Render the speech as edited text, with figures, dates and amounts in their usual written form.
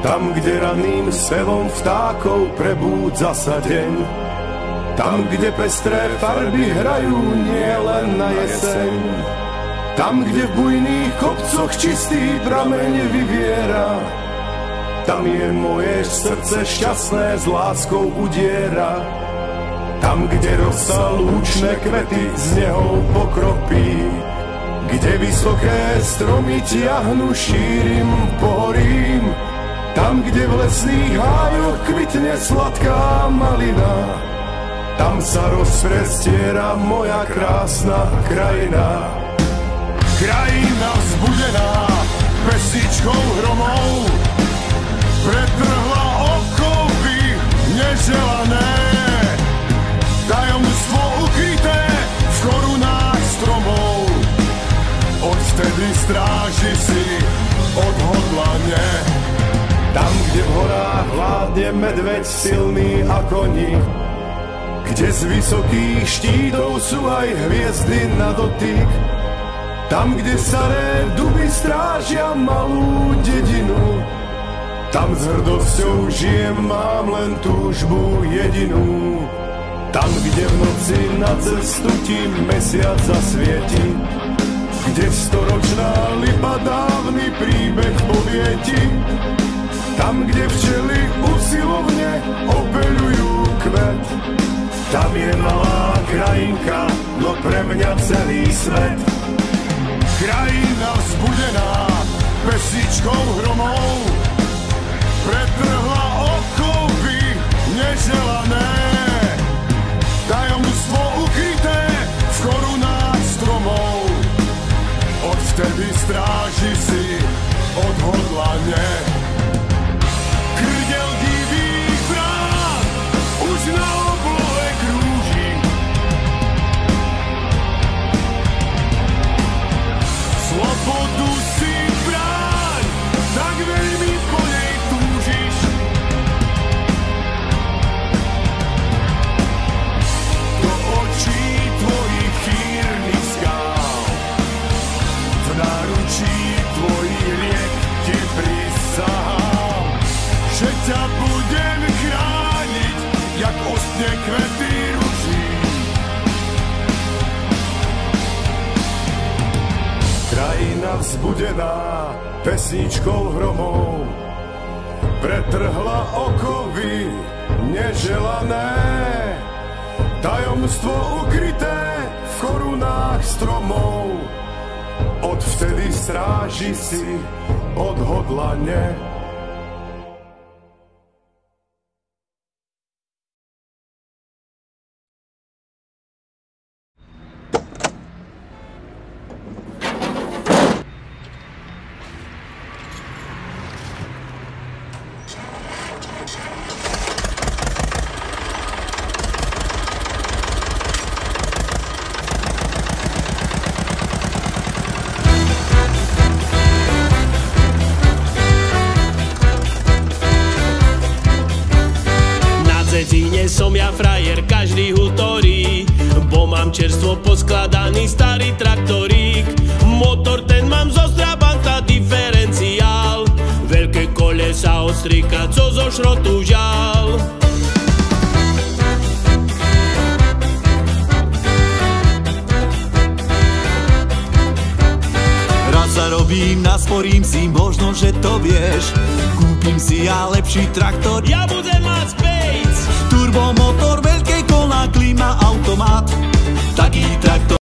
Tam, kde ranným spevom vtákov prebúdza sa deň, tam, kde pestré farby hrajú nielen na jeseň, tam, kde v bujných kopcoch čistý prameň vyviera, tam je moje srdce šťastné s láskou udiera. Tam, kde rosa lúčne kvety z neho pokropí, kde vysoké stromy tiahnu šírim pohorím, tam, kde v lesných hájoch kvitne sladká malina, tam sa rozprestiera moja krásna krajina. Krajina vzbudená pesničkou hromov, pretrhla okovy neželané, tajomstvo ukryté v korunách stromov. Odvtedy stráži si odhodlane. Tam, kde v horách vládne medveď silný a koní, kde z vysokých štítov sú aj hviezdy na dotyk, tam, kde staré duby strážia malú dedinu, tam s hrdosťou žijem, mám len túžbu jedinú. Tam, kde v noci na cestu ti mesiac zasvieti, kde storočná lipa dávny príbeh povieti, tam, kde včely usilovne opeľujú kvet, tam je malá krajinka, no pre mňa celý svet. Krajina vzbudená pesničkou hromov, pretrhla okovy neželané, tajomstvo ukryté v korunách stromov. Odvtedy stráži si odhodlane. Krdel divých brán už na oblohe krúži, slobodu si bráň, tak veľmi po nej túžiš. Do očí tvojich chýrnych skál, v náručí tvojich riek ti prisahám, že ťa budem chrániť, jak ostne kvety ruží. Krajina vzbudená pesničkou hromov, pretrhla okovy neželané, tajomstvo ukryté v korunách stromov. Odvtedy stráži si odhodlane. Som ja frajer, každý hutorí, bo mám čerstvo poskladaný starý traktorík. Motor ten mám zo Strabanta diferenciál, veľké kolesa ostrika, co zo šrotu žal. Raz zarobím, nasporím si, možno, že to vieš, kúpim si ja lepší traktor. Ja budem mať Space, turbomotor, veľké kola, klima, automat, taký traktor